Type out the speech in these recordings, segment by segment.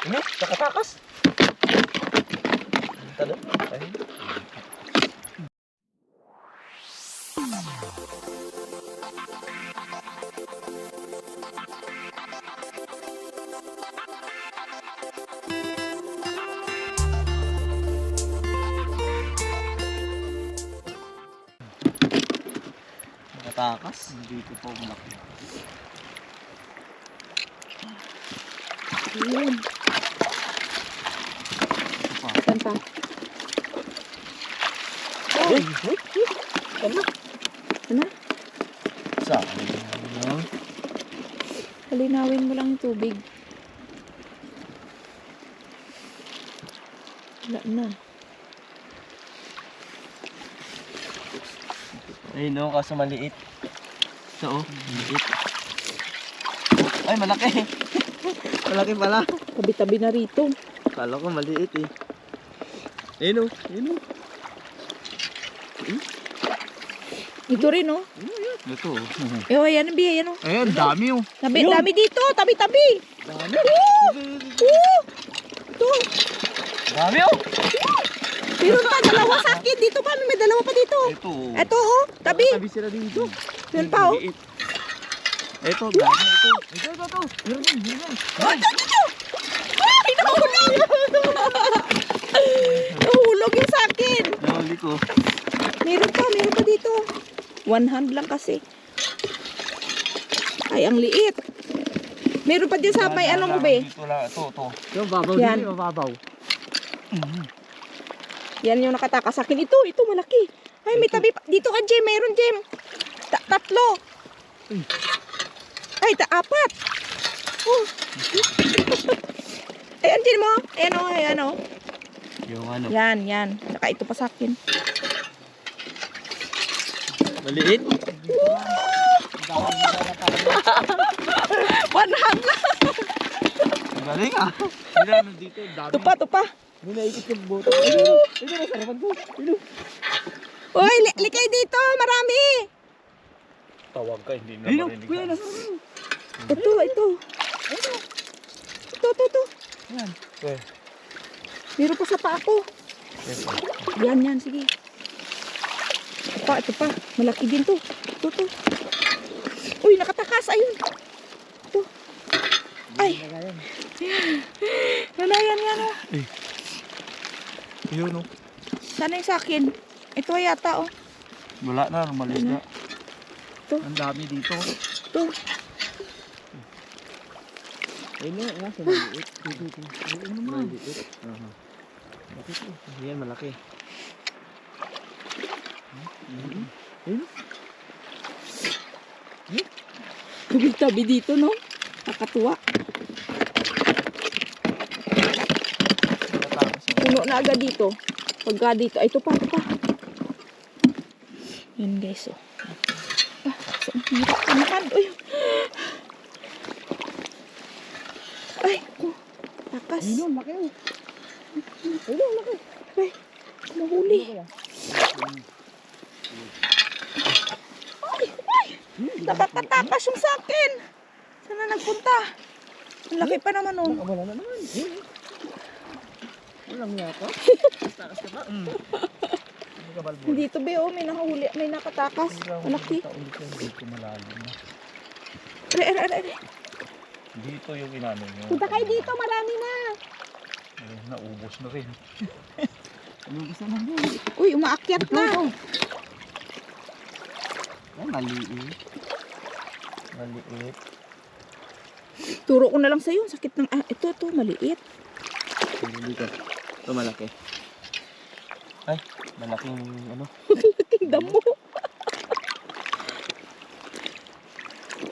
Ini, nakatakas. Talo. Ay. Nakatakas. Hindi ko pa malaki. Ayun. Saan pa? Ay, Ano? Ano? saan? Kalinawin mo lang yung tubig. Wala na. Ay, no, kaso maliit. Ito, oh, maliit. Ay, malaki. Malaki pala. Tabi-tabi na rito. Kala ko maliit eh. Ayun, oh, ayun, oh. Ito rin, oh. Ito, oh. Eh, oh, yan, Bi, yan, oh. Ayun, dami, oh. Dami dito, tabi-tabi. Dami. Ito. Dami, oh. Meron pa, dalawa sa akin. Dito pa, may dalawa pa dito. Ito, oh. Ito, oh, tabi. Tabi sila dito. Yan pa, oh. Maliit. Ito, dami, ito. Ito. Meron. Ay, ito. Ay, nahulog. Nahulog yung sa akin. Nahuli ko. Meron pa dito. One hand lang kasi. Ay, ang liit. Meron pa dyan sa may ano mo, be? Ito lang, ito. Yung babaw Yan. din, mababaw. Yan yung nakatakas sa akin. Ito malaki. Ay, may tabi pa. Dito ka, Jem. Meron, Jem. Tatlo. Ay, apat. Oh. Ay, andyan mo. Ayan o. Yung ano? Yan. Saka ito pa sa akin. Maliit? One hand lang. Galing ah. Hindi naman dito, dami. Ito pa. Hindi naikot yung boto. Ito na sarapan ko. Uy, likay dito. Marami. Tawag ka, hindi na marinig. Kuya, nasa mo. Ito. Ito. Yan. Okay. Meron pa sa paa ko. Yan, sige. Ito pa. Malaki din to. Ito. Uy, nakatakas. Ayun. Ito. Ay. Yan. Yun, oh. Sana yung sa akin. Ito yata, oh. Wala na, malis na. Ito. Ang dami dito. Ito. Ayun na, nasa maliit. Ayun naman. Maliit. Yan, malaki. Ayun. Tabi dito, no? Nakatuwa. Puno na agad dito. Pagka dito. Ay, ito pa. Yan, guys, oh. Uy. Ay, oh. Takas. Ayun, laki, oh. Ayun, laki. Ay, nahuli. Ay. Nakakatakas yung sa akin. Saan na nagpunta? Ang laki pa naman, oh. Wala na naman. Walang yata. Takas ka pa? Hindi ka balbon. Dito, be, oh. May nakahuli. May nakatakas. Malaki. Hindi ko malalim na. Are. Dito yung inano nyo. Punta kayo dito. Marami na. Ay, naubos na rin. Naubos na lang. Uy, umaakyat na. Ay, maliit. Turo ko na lang sa'yo. Sakit ng... ito. Maliit. Dito. Ito malaki. Ay, malaking ano. Malaking damo.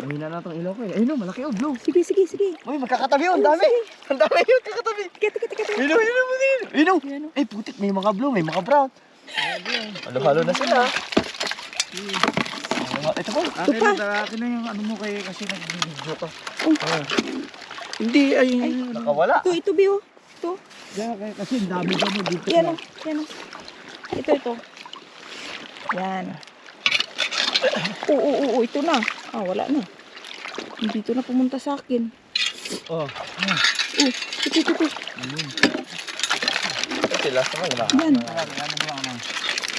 Mahina na itong ilaw ko eh. Ayun o, malaki o, blue. Sige. Uy, magkakatabi o, ang dami. Ang dami yun, kakatabi. Teka. Ayun o. Ay, putik, may mga blue, may mga brown. Halo-halo na sila. Ito po. Ito pa. Akin na yung ano mo kay kasi nag-video ka. Hindi, ay... Nakawala. Ito, Bio. Ito. Kasi dami dito. Yan o. Ito. Yan. Oo, ito na. Wala na. Dito na pumunta sa akin. Oh. Ito. Sila naman ba? Yan.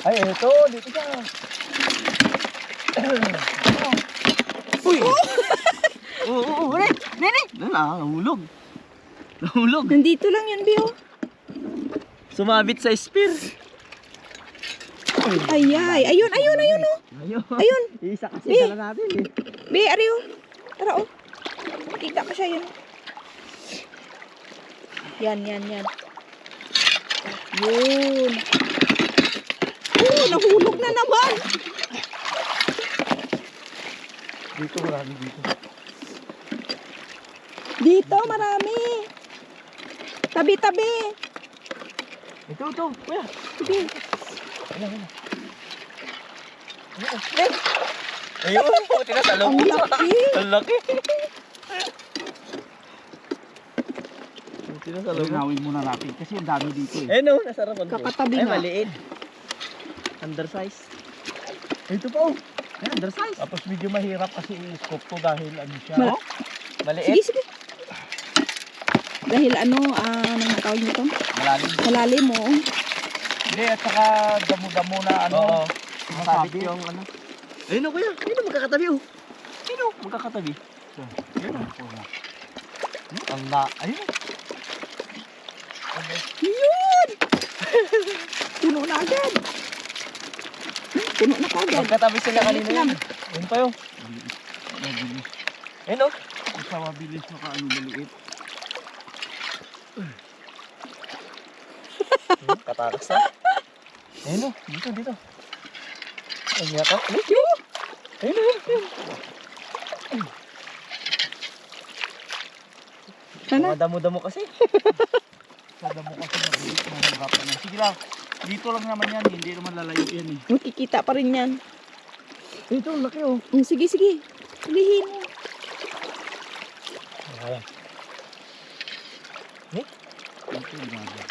Ay, ito. Dito siya. Uy! Oo, Nene! Nahulog. Nahulog. Nandito lang yan, Bio. Sumabit sa spear. Ayay. Ayun, oh. Ayun. Isa kasi Eh. dala natin eh. Be, ari, oh. Tara, oh. Kita pa siya, yun. Yan. Yun. Nahulog na naman. Dito marami dito. Dito, marami. Tabi-tabi. Ito. Kuya. Sige. Ayun, puti na sa loob. Ang laki. Ang laki. Puti na sa loob. Linawin muna natin kasi ang dami dito eh. Eh no, nasarapan ko. Kakatabi Ay, nga. maliit. Undersize. Ito pa oh. Ay, undersize. Tapos medyo mahirap kasi i-scope to dahil ano siya. Mal- Oh, Maliit. Sige. Dahil anong tawag nito? Malalim. Malalim mo. hindi, at saka damo-damo na ano. Oo. Masabit Masabit yung ano. Ayun o kuya. Ayun o, magkakatabi o. Ayun o, magkakatabi. Ayun, Ang na. Ayun o. Yun! Puno na agad. Puno na agad. Magkatabi sila kanina Lang. yan. Ayun pa yun. mabilis. Ayun o. Isa mabilis na kaano maliit. Katakas na. Ayun o. Dito. Ayun yata. Ayun o. Sana? Mga damo-damo kasi. Sa damo kasi mabilis mahirapan na. Sige lang. Dito lang naman yan, hindi naman lalayo yan eh. Makikita pa rin yan. Ito, laki oh. Sige. Ulihin mo. Ayan. Ito, grabe.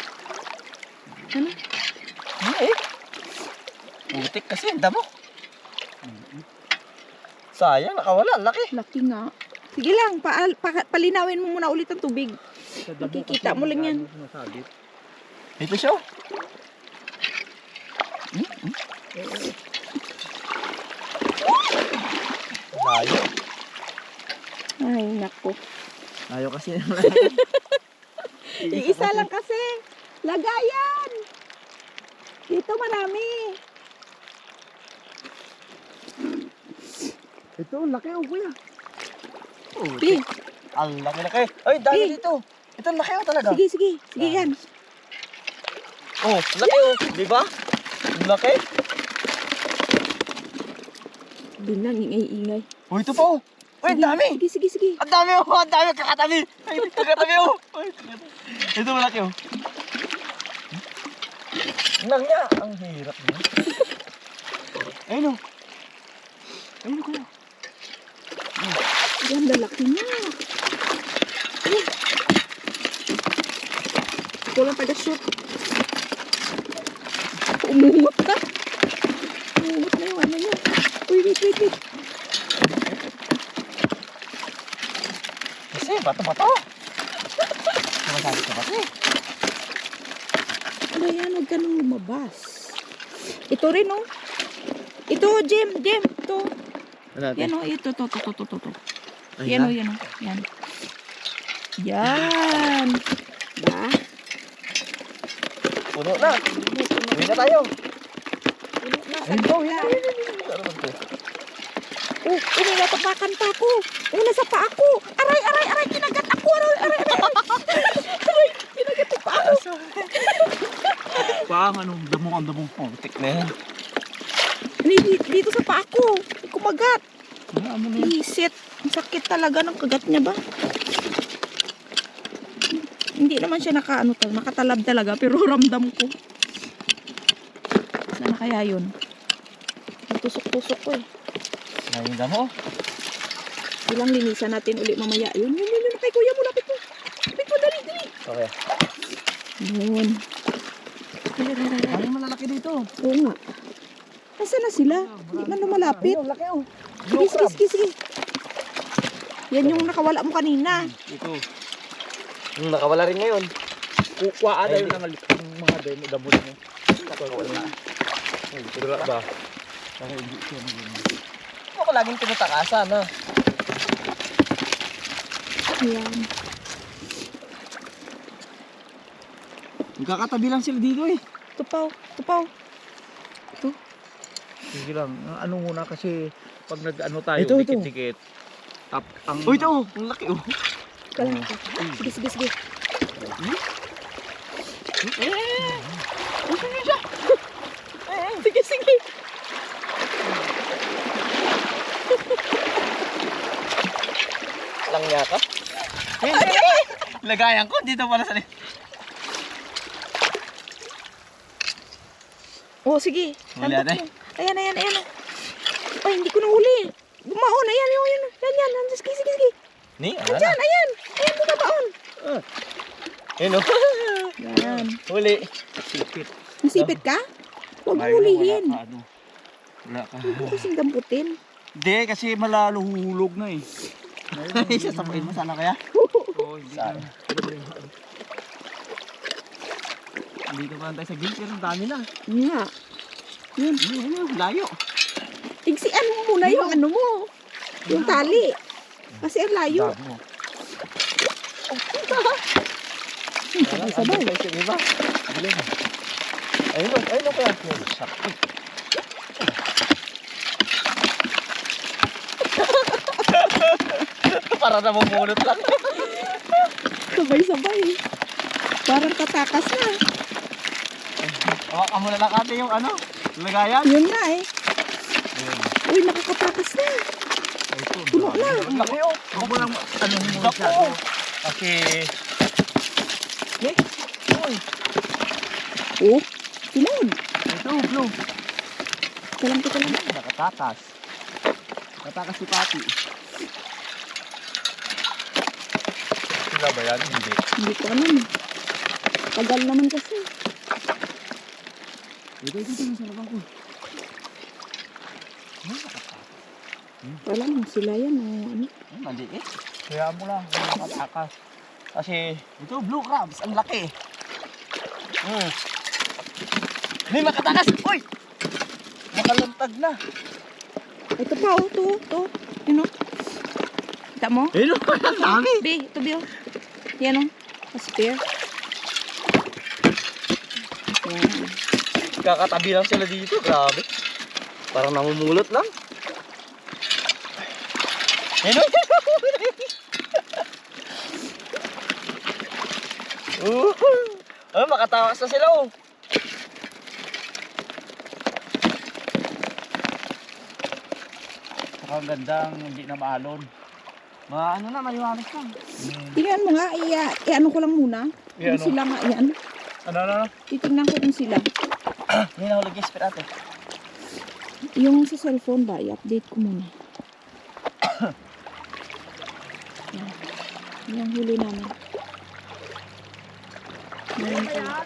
Ano? Putik kasi ang damo. Sayang, nakawala. Ang laki. Laki nga. Sige lang, palinawin mo muna ulit ang tubig. Sa damo Makikita kasi mo lang yan. ano, sumasabit. Ito siya. Layo. Ay, nako. Layo kasi. Iisa lang kasi. Lagayan. Dito marami. Ito, laki oh kuya. Sige, Ang laki. Ay, dami Eh. dito. Ito ang laki oh talaga. sige. Sige yan. Oh, laki oh. Di ba? Ang laki. Doon lang, ingay-ingay. Oh, ito pa oh. Uy, ang dami. Sige. Ang dami oh. Ang dami. Kakatabi. Ay, kakatabi oh. Ay, ito malaki oh. Nang niya. Ang hirap niya. Ayun oh. Ayun oh kuya. Yan, lalaki niya. Ayun. Kulang taga-shoot. Umungot na. Umungot na yung ano niya. Uy, wait. Kasi, bato-bato. Sumasabi ka ba? Ano yan, huwag ka nang lumabas. Ito rin, oh. Ito, Jem. Ito. Ano natin? Yan, oh. Ito. Ay, Yan, oh. Yan. Yan. Ba? Puno na. Uwi na tayo. Puno na. Ayun. Ano ba ito? Oh, may natapakan pa ako. Una sa paa ko. Aray. Kinagat ako. Aray. Kinagat pa ako. Paang anong ang damong po. Putik na yan. Dito sa paa ko. Kumagat. Ano na yun? Isit. Ang sakit talaga ng kagat niya ba? Hindi naman siya nakatalab talaga. Pero ramdam ko. Sana kaya yun? Tusok-tusok ko eh. Ngayon damo. Bilang linisan natin uli mamaya. Yun. Kay kuya mo, lapit mo. Dali. Okay. Yun. Ano malalaki dito? Oo nga. Nasaan na sila? Hindi man lumalapit. Ayun, laki oh. Sige. Yan yung nakawala mo kanina. Ito. Nakawala rin ngayon. Kukuhaan na Ay, yun ang mga damo mo. Nakawala. Wala ba? Para hindi siya magiging. Ako laging tinutakasan, ha? Ayan. Magkakatabi lang sila dito eh. Tupaw, tupaw. Sige lang. Ano muna kasi pag nag-ano tayo, Ito. dikit-dikit. Ang... Uy, ito! Ang laki, oh! Kalang. Sige, sige, sige. Sige, sige. Lang niya ka? Lagayan ko, dito pala sa... Oh, sige. Huli Tandok ate. mo. Ayan, ayan, ayan. Ay, hindi ko na huli. Bumaon. Ayan, ayan, ayan. Yan, yan. Sige, sige, sige. Ni, ano Ayan, na? ayan. Ayan, bumabaon. Ayun, oh. Yan. Huli. Sikit. Nasipit ka? Huwag mo Ayaw, hulihin. Wala ka, ano. Wala ka. Huwag mo kasing damputin. Hindi, kasi malalo huhulog na eh. Sasapain mo sana kaya? Oo, hindi Saan? na. Dito pa tayo sa gilid, pero ang dami na. Nga. Yun. Layo. Tigsian mo muna yung ano mo. Yung tali. Kasi ang layo. Dami mo. Sabay. Diba? Ayun, ayun kaya. Sakto. Para namumulot lang. Sabay-sabay. Parang tatakas na. Hawakan mo na lang ate yung ano, lagayan. Yun na eh. Uy, nakakatakas na. Ito, Puno na. Ang laki oh. Ako mo lang, ano mo Naku. siya. Kasi... Eh? Uy. Oh, sinun. Ito, blue. Teka lang. Nakatakas. Nakatakas si Papi. Sila ba yan? Hindi. Hindi ko alam. Tagal naman kasi. Ito, nasa labang ko. Wala mo sila yan. O, ano? Maliit. Kaya mo lang, nakatakas. Kasi ito, blue crabs. Ang laki. May makatakas. Uy! Makalantag na. Ito pa oh, to. Yun o. Kita mo? Ayun, ang dami. Bi, ito bi oh. Yan o. Spear. Yan. Kakatabi lang sila dito. Grabe. Parang namumulot lang. Ayun. Makatakas na sila oh. Saka ang gandang, hindi na maalon. Ano na, maliwanag lang. Tingnan mo nga, i-ano ko lang muna. Kung I-ano? sila nga, yan. Ano? Titingnan ko kung sila. Hindi na hulog yung spear ate. Yung sa cellphone ba, i-update ko muna. Yan. Yung huli namin. Meron pa.